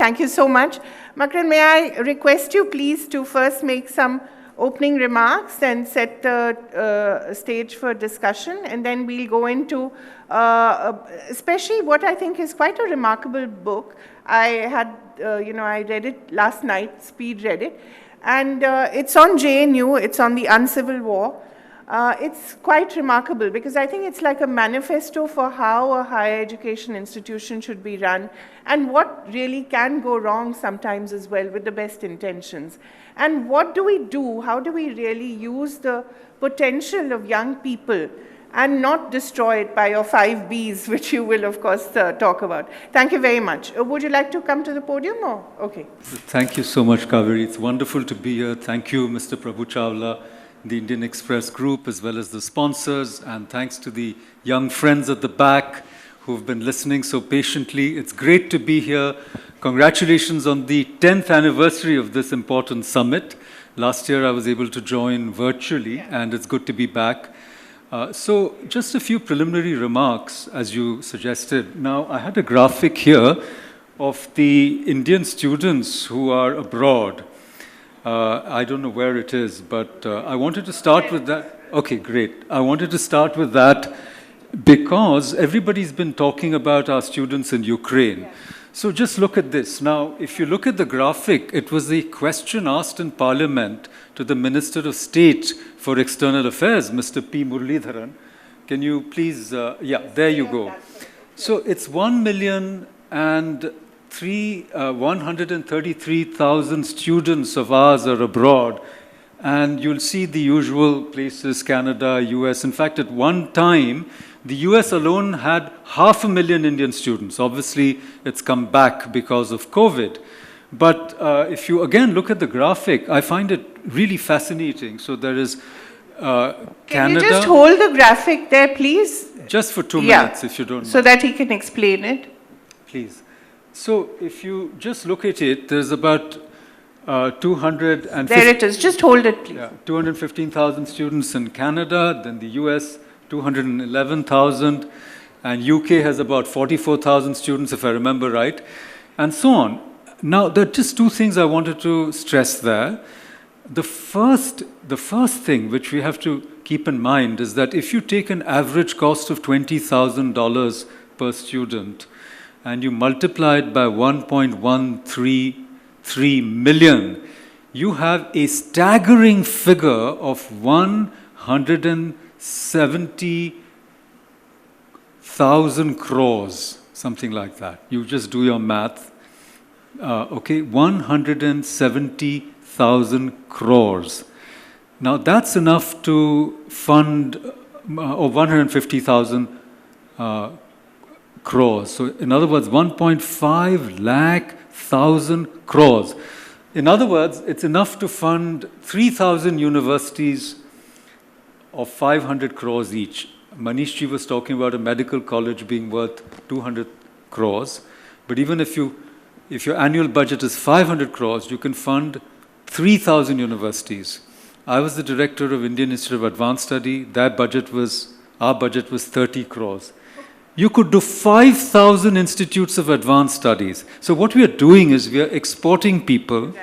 Thank you so much. Makarand, may I request you please to first make some opening remarks and set the stage for discussion, and then we'll go into especially what I think is quite a remarkable book. I had, I read it last night, speed read it, and it's on JNU, it's on the uncivil war. It's quite remarkable because I think it's like a manifesto for how a higher education institution should be run and what really can go wrong sometimes as well with the best intentions. And what do we do? How do we really use the potential of young people and not destroy it by your 5 Bs, which you will, of course, talk about. Thank you very much. Would you like to come to the podium? Or? Okay. Thank you so much, Kaveree. It's wonderful to be here. Thank you, Mr. Prabhu Chawla, the Indian Express Group, as well as the sponsors, and thanks to the young friends at the back who've been listening so patiently. It's great to be here. Congratulations on the 10th anniversary of this important summit. Last year I was able to join virtually, and it's good to be back. So just a few preliminary remarks, as you suggested. Now, I had a graphic here of the Indian students who are abroad. I don't know where it is, but I wanted to start with that. Okay, great. I wanted to start with that because everybody's been talking about our students in Ukraine. So just look at this. Now, if you look at the graphic, it was a question asked in Parliament to the Minister of State for External Affairs, Mr. P. Muralidharan. Can you please, yeah, there you go. So it's 1,133,000 students of ours are abroad. And you'll see the usual places, Canada, US. In fact, at one time, the US alone had 500,000 Indian students. Obviously, it's come back because of COVID. But if you again look at the graphic, I find it really fascinating. So there is Canada. Can you just hold the graphic there, please? Just for 2 minutes, if you don't mind. So that he can explain it. Please. So if you just look at it, there's about 250. There it is. Just hold it, please. Yeah, 215,000 students in Canada, then the US, 211,000, and UK has about 44,000 students, if I remember right, and so on. Now, there are just two things I wanted to stress there. The first thing which we have to keep in mind is that if you take an average cost of $20,000 per student and you multiply it by 1.133 million, you have a staggering figure of 170,000 crores, something like that. You just do your math. Okay, 170,000 crores. Now that's enough to fund, or 150,000 crores. So in other words, 1.5 lakh thousand crores. In other words, it's enough to fund 3,000 universities of 500 crores each. Manish ji was talking about a medical college being worth 200 crores. But even if your annual budget is 500 crores, you can fund 3,000 universities. I was the director of Indian Institute of Advanced Study. Our budget was 30 crores. You could do 5,000 institutes of advanced studies. So what we are doing is we are exporting people,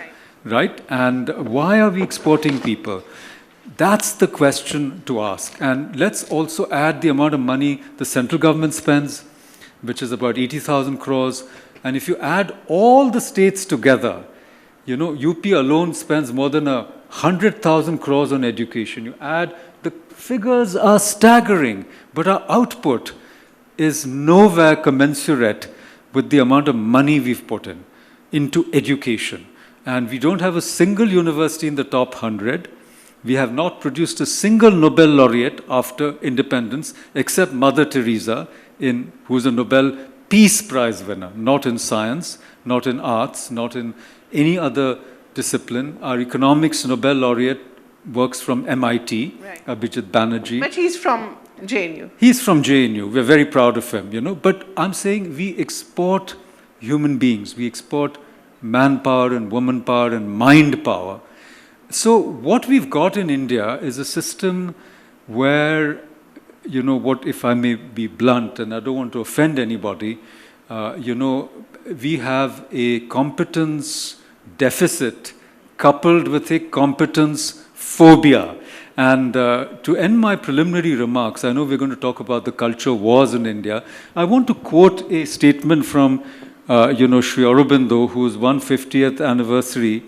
right? And why are we exporting people? That's the question to ask. And let's also add the amount of money the central government spends, which is about 80,000 crores. And if you add all the states together, you know, UP alone spends more than 100,000 crores on education. You add, the figures are staggering, but our output is nowhere commensurate with the amount of money we've put into education. And we don't have a single university in the top 100. We have not produced a single Nobel laureate after independence, except Mother Teresa, who's a Nobel Peace Prize winner, not in science, not in arts, not in any other discipline. Our economics Nobel laureate works from MIT, Abhijit Banerjee. But he's from JNU. He's from JNU. We're very proud of him, you know. But I'm saying we export human beings. We export manpower and woman power and mind power. So what we've got in India is a system where, you know, what if I may be blunt, and I don't want to offend anybody, we have a competence deficit coupled with a competence phobia. And to end my preliminary remarks, I know we're going to talk about the culture wars in India. I want to quote a statement from, Sri Aurobindo, whose 150th anniversary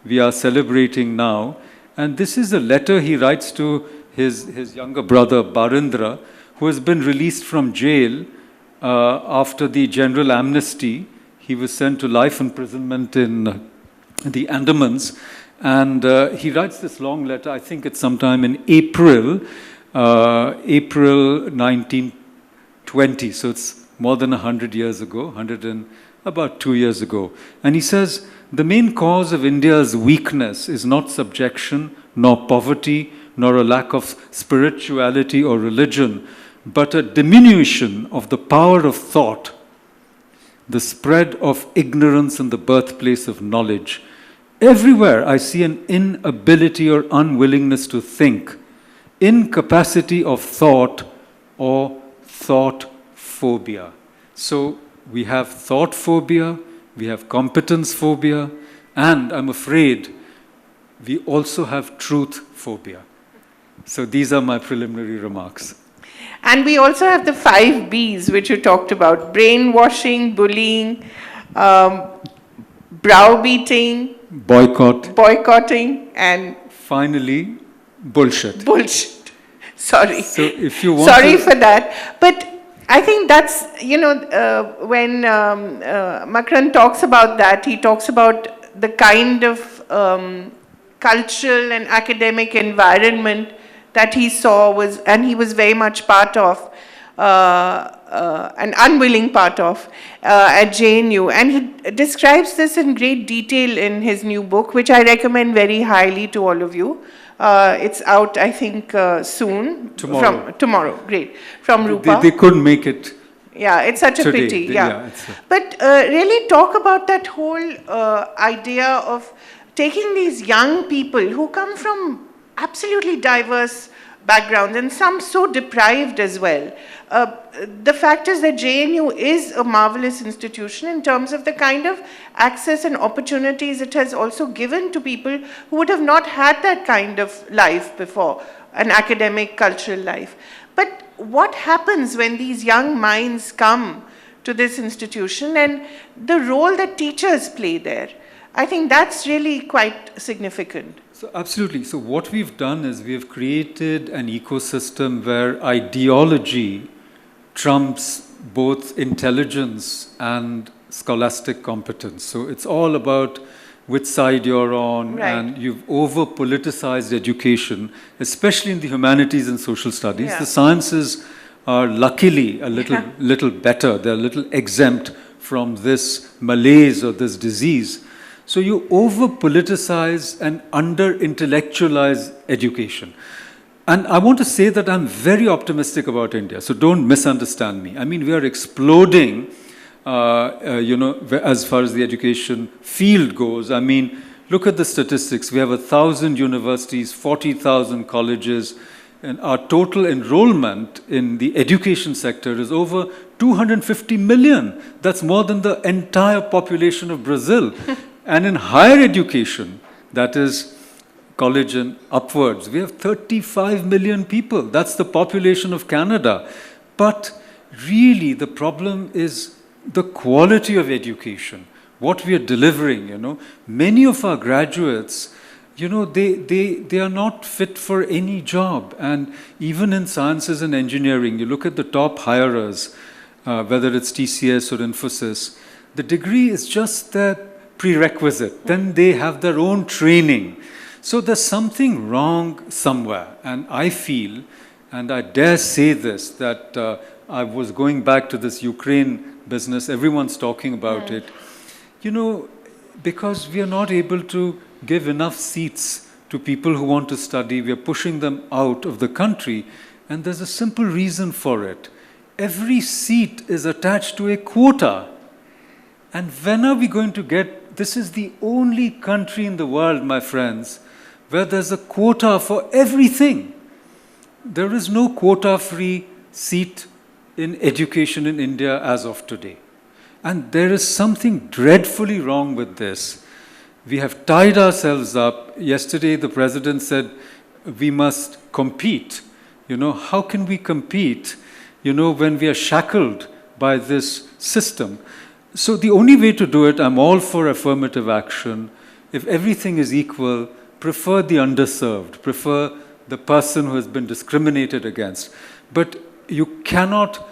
we are celebrating now. And this is a letter he writes to his younger brother, Barindra, who has been released from jail after the general amnesty. He was sent to life imprisonment in the Andamans. And he writes this long letter, I think it's sometime in April 1920. So it's more than 100 years ago, about 2 years ago. And he says, the main cause of India's weakness is not subjection, nor poverty, nor a lack of spirituality or religion, but a diminution of the power of thought, the spread of ignorance and the birthplace of knowledge. Everywhere I see an inability or unwillingness to think, incapacity of thought or thought phobia. So we have thought phobia, we have competence phobia, and I'm afraid we also have truth phobia. So these are my preliminary remarks. And we also have the 5 Bs, which you talked about: brainwashing, bullying, browbeating, boycotting, and finally, bullshit. Sorry. So if you want Sorry for that. But I think that's, when Makarand talks about that, he talks about the kind of cultural and academic environment that he saw and he was very much part of, an unwilling part of, at JNU. And he describes this in great detail in his new book, which I recommend very highly to all of you. It's out, I think, soon. Tomorrow, great. From Rupa. They couldn't make it. Yeah, it's such a today. pity. But really talk about that whole idea of taking these young people who come from absolutely diverse backgrounds and some so deprived as well. The fact is that JNU is a marvelous institution in terms of the kind of access and opportunities it has also given to people who would have not had that kind of life before, an academic, cultural life. But what happens when these young minds come to this institution and the role that teachers play there? I think that's really quite significant. So absolutely. So what we've done is we have created an ecosystem where ideology trumps both intelligence and scholastic competence. So it's all about which side you're on, and you've over-politicized education, especially in the humanities and social studies. The sciences are luckily a little better. They're a little exempt from this malaise or this disease. So you over-politicize and under-intellectualize education. And I want to say that I'm very optimistic about India, so don't misunderstand me. I mean, we are exploding, as far as the education field goes. I mean, look at the statistics. We have 1,000 universities, 40,000 colleges, and our total enrollment in the education sector is over 250 million. That's more than the entire population of Brazil. And in higher education, that is college and upwards, we have 35 million people. That's the population of Canada. But really, the problem is the quality of education, what we are delivering, Many of our graduates, they are not fit for any job. And even in sciences and engineering, you look at the top hirers, whether it's TCS or Infosys, the degree is just that prerequisite. Then they have their own training. So there's something wrong somewhere. And I feel, and I dare say this, that I was going back to this Ukraine business, everyone's talking about it, because we are not able to give enough seats to people who want to study. We are pushing them out of the country. And there's a simple reason for it. Every seat is attached to a quota. And when are we going to get... This is the only country in the world, my friends, where there's a quota for everything. There is no quota-free seat in education in India as of today. And there is something dreadfully wrong with this. We have tied ourselves up. Yesterday, the president said we must compete. How can we compete, when we are shackled by this system? So the only way to do it, I'm all for affirmative action. If everything is equal, prefer the underserved, prefer the person who has been discriminated against. But you cannot,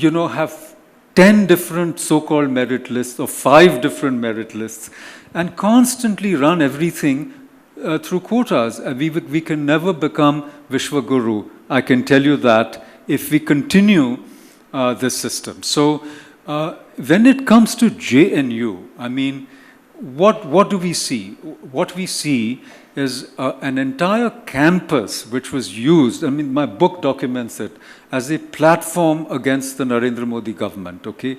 have 10 different so-called merit lists or 5 different merit lists and constantly run everything through quotas. We can never become Vishwaguru. I can tell you that if we continue this system. So when it comes to JNU, what do we see? What we see is an entire campus which was used, my book documents it, as a platform against the Narendra Modi government, okay?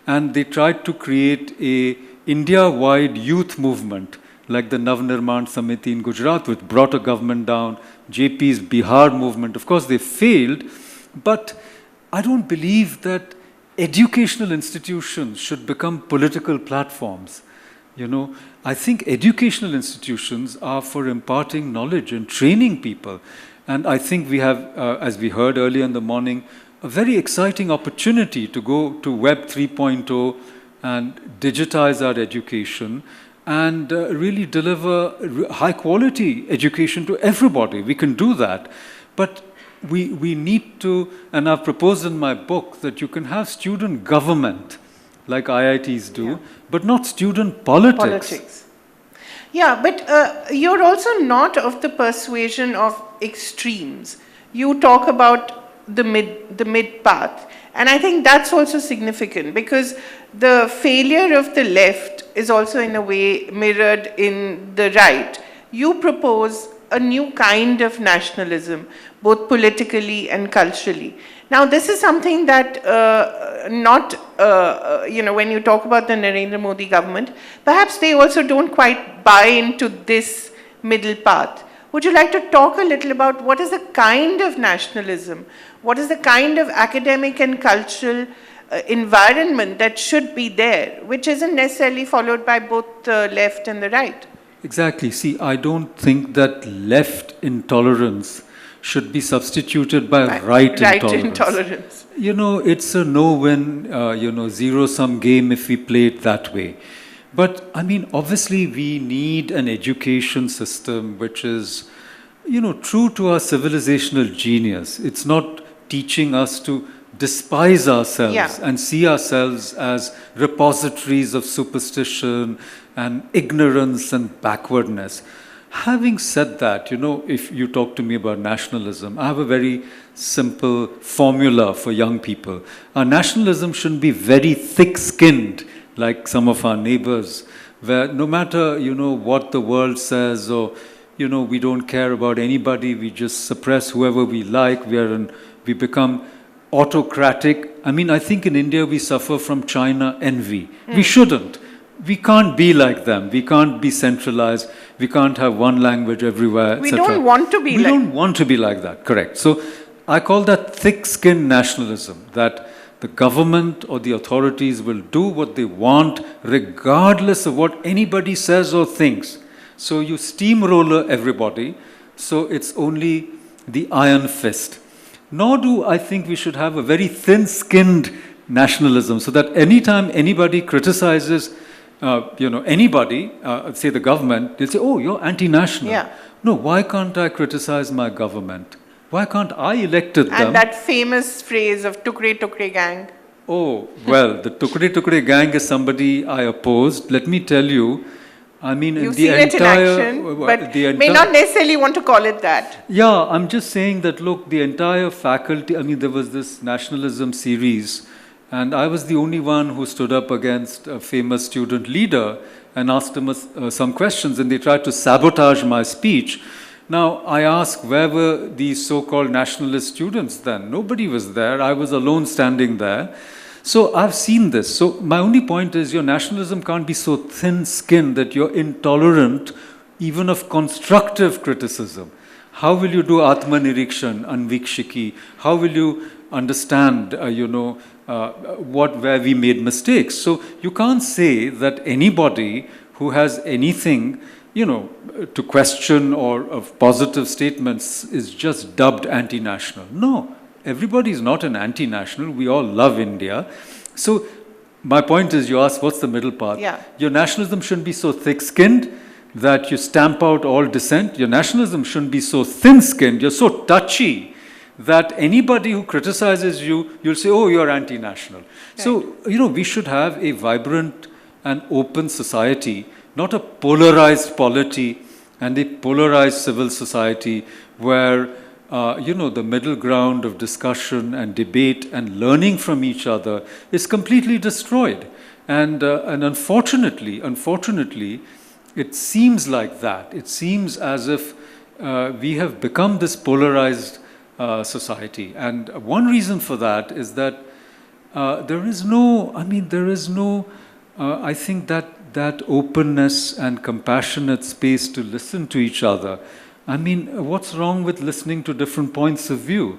And they tried to create a India-wide youth movement like the Navnirman Samiti in Gujarat, which brought a government down, JP's Bihar movement. Of course, they failed, but I don't believe that educational institutions should become political platforms. I think educational institutions are for imparting knowledge and training people. And I think we have, as we heard earlier in the morning, a very exciting opportunity to go to Web 3.0 and digitize our education and really deliver high-quality education to everybody. We can do that. But we need to, and I've proposed in my book that you can have student government, like IITs do, but not student politics. Yeah, but you're also not of the persuasion of extremes. You talk about the mid path. And I think that's also significant because the failure of the left is also in a way mirrored in the right. You propose a new kind of nationalism, both politically and culturally. Now, this is something that when you talk about the Narendra Modi government, perhaps they also don't quite buy into this middle path. Would you like to talk a little about what is the kind of nationalism, what is the kind of academic and cultural environment that should be there, which isn't necessarily followed by both the left and the right? Exactly. See, I don't think that left intolerance should be substituted by right intolerance. It's a no-win, zero-sum game if we play it that way. But, obviously we need an education system which is, true to our civilizational genius. It's not teaching us to despise ourselves and see ourselves as repositories of superstition and ignorance and backwardness. Having said that, if you talk to me about nationalism, I have a very simple formula for young people. Our nationalism shouldn't be very thick-skinned like some of our neighbors, where no matter, what the world says or, we don't care about anybody, we just suppress whoever we like, we become autocratic. I think in India we suffer from China envy. We shouldn't. We can't be like them. We can't be centralized. We can't have one language everywhere, We don't want to be We don't want to be like that, correct. So I call that thick-skinned nationalism, that the government or the authorities will do what they want regardless of what anybody says or thinks. So you steamroller everybody, so it's only the iron fist. Nor do I think we should have a very thin-skinned nationalism, so that anytime anybody criticizes anybody, say the government, they'll say, oh, you're anti-national. Yeah. No, why can't I criticize my government? Why can't I elected them? And that famous phrase of Tukre Tukre gang. Oh, well, the Tukre Tukre gang is somebody I opposed. Let me tell you, You've seen it in action, but may not necessarily want to call it that. Yeah, I'm just saying that, look, the entire faculty, there was this nationalism series, and I was the only one who stood up against a famous student leader and asked him some questions, and they tried to sabotage my speech. Now, I ask, where were these so-called nationalist students then? Nobody was there. I was alone standing there. So I've seen this. So my only point is your nationalism can't be so thin-skinned that you're intolerant even of constructive criticism. How will you do Atma Nirikshan, Anvikshiki? How will you understand, where we made mistakes. So you can't say that anybody who has anything, to question or of positive statements is just dubbed anti-national. No, everybody is not an anti-national. We all love India. So my point is, you ask, what's the middle path? Yeah. Your nationalism shouldn't be so thick-skinned that you stamp out all dissent. Your nationalism shouldn't be so thin-skinned, you're so touchy, that anybody who criticizes you, you'll say, oh, you're anti-national. Right. So, we should have a vibrant and open society, not a polarized polity and a polarized civil society where, the middle ground of discussion and debate and learning from each other is completely destroyed. And unfortunately, it seems like that. It seems as if we have become this polarized society. And one reason for that is that there is no, I think that openness and compassionate space to listen to each other. What's wrong with listening to different points of view?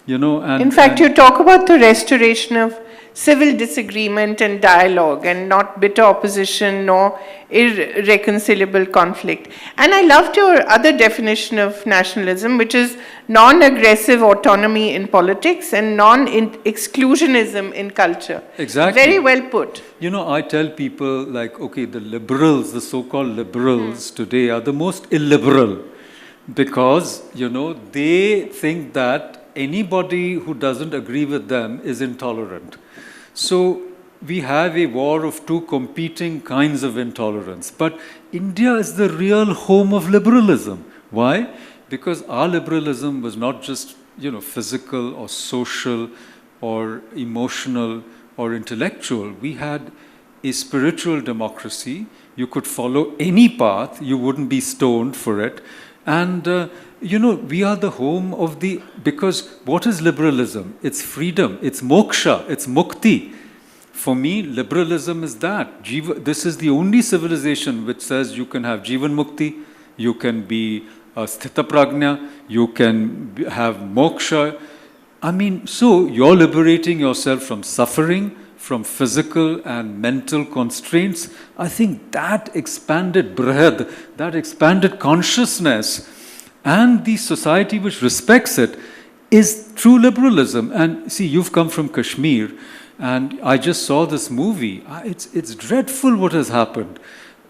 In fact, you talk about the restoration of civil disagreement and dialogue, and not bitter opposition nor irreconcilable conflict. And I loved your other definition of nationalism, which is non-aggressive autonomy in politics and non-exclusionism in culture. Exactly. Very well put. I tell people, like, okay, the liberals, the so-called liberals today are the most illiberal, because, they think that anybody who doesn't agree with them is intolerant. So we have a war of two competing kinds of intolerance. But India is the real home of liberalism. Why? Because our liberalism was not just, physical or social or emotional or intellectual. We had a spiritual democracy. You could follow any path. You wouldn't be stoned for it. And, we are the home of because what is liberalism? It's freedom, it's moksha, it's mukti. For me, liberalism is that. This is the only civilization which says you can have jivan mukti, you can be sthita prajna, you can have moksha. So you're liberating yourself from suffering, from physical and mental constraints. I think that expanded brahad, that expanded consciousness, and the society which respects it is true liberalism. And see, you've come from Kashmir, and I just saw this movie. It's dreadful what has happened.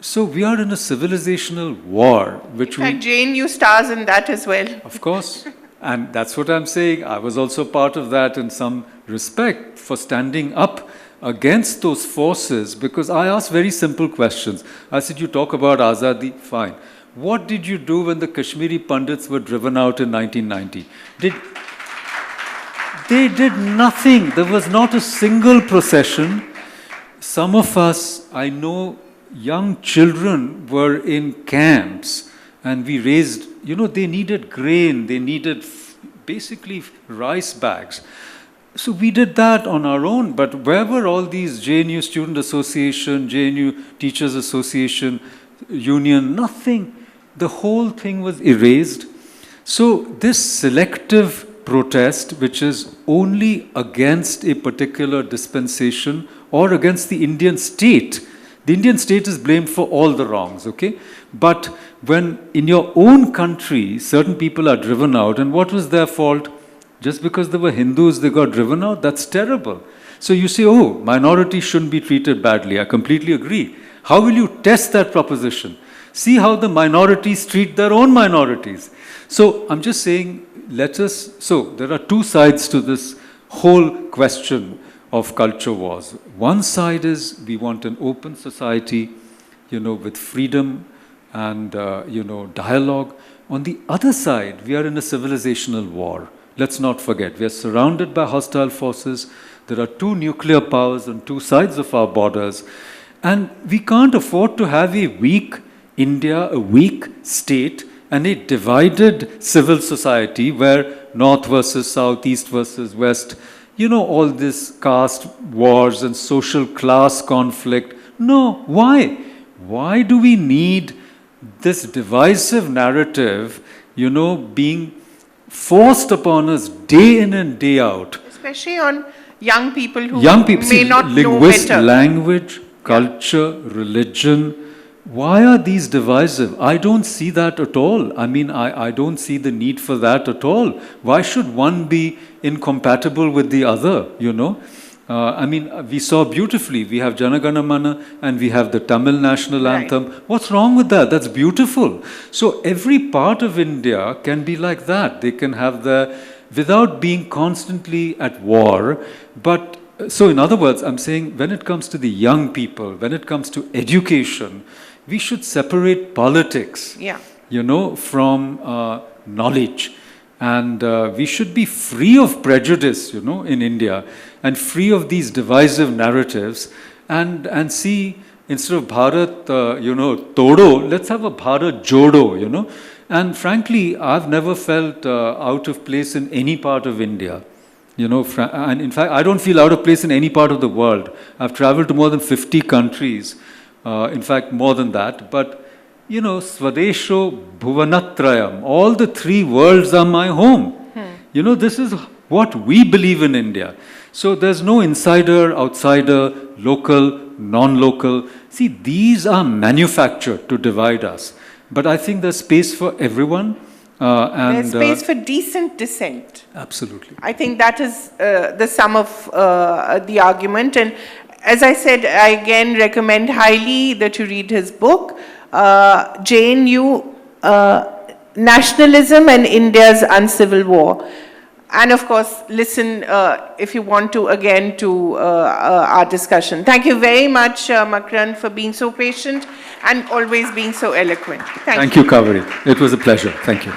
So we are in a civilizational war, which in fact, JNU stars in that as well. Of course. And that's what I'm saying. I was also part of that in some respect, for standing up against those forces, because I asked very simple questions. I said, you talk about Azadi, fine. What did you do when the Kashmiri Pandits were driven out in 1990? They did nothing. There was not a single procession. Some of us, I know, young children were in camps, and we raised, they needed grain, they needed basically rice bags. So we did that on our own. But where were all these JNU Student Association, JNU Teachers Association, Union? Nothing. The whole thing was erased. So this selective protest, which is only against a particular dispensation or against the Indian state is blamed for all the wrongs, okay? But when in your own country, certain people are driven out, and what was their fault? Just because they were Hindus, they got driven out? That's terrible. So you say, oh, minorities shouldn't be treated badly. I completely agree. How will you test that proposition? See how the minorities treat their own minorities. So I'm just saying, so there are two sides to this whole question of culture wars. One side is we want an open society, with freedom and, dialogue. On the other side, we are in a civilizational war. Let's not forget, we are surrounded by hostile forces. There are two nuclear powers on two sides of our borders. And we can't afford to have a weak India, a weak state, and a divided civil society where North versus South, East versus West, all this caste wars and social class conflict. No, why? Why do we need this divisive narrative, being forced upon us day in and day out? Especially on young people who see, may not know better. Language, culture, religion. Why are these divisive? I don't see that at all. I mean, I don't see the need for that at all. Why should one be incompatible with the other, you know? I mean, we saw beautifully, we have Jana Gana Mana and we have the Tamil national anthem. What's wrong with that? That's beautiful. So every part of India can be like that. They can have without being constantly at war. But, so in other words, I'm saying when it comes to the young people, when it comes to education, we should separate politics, you know, from knowledge. And we should be free of prejudice, you know, in India, and free of these divisive narratives, and see, instead of Bharat, you know, Todo, let's have a Bharat Jodo, you know. And frankly, I've never felt out of place in any part of India. You know, and in fact, I don't feel out of place in any part of the world. I've traveled to more than 50 countries. In fact, more than that. But, you know, Swadesho Bhuvanatrayam, all the three worlds are my home. You know, this is what we believe in India. So there's no insider, outsider, local, non-local. See, these are manufactured to divide us. But I think there's space for everyone. There's space for decent dissent. Absolutely. I think that is the sum of the argument. And as I said, I again recommend highly that you read his book, JNU, Nationalism and India's Uncivil War. And of course, listen if you want to again to our discussion. Thank you very much, Makarand, for being so patient and always being so eloquent. Thank you, Kaveree. It was a pleasure. Thank you.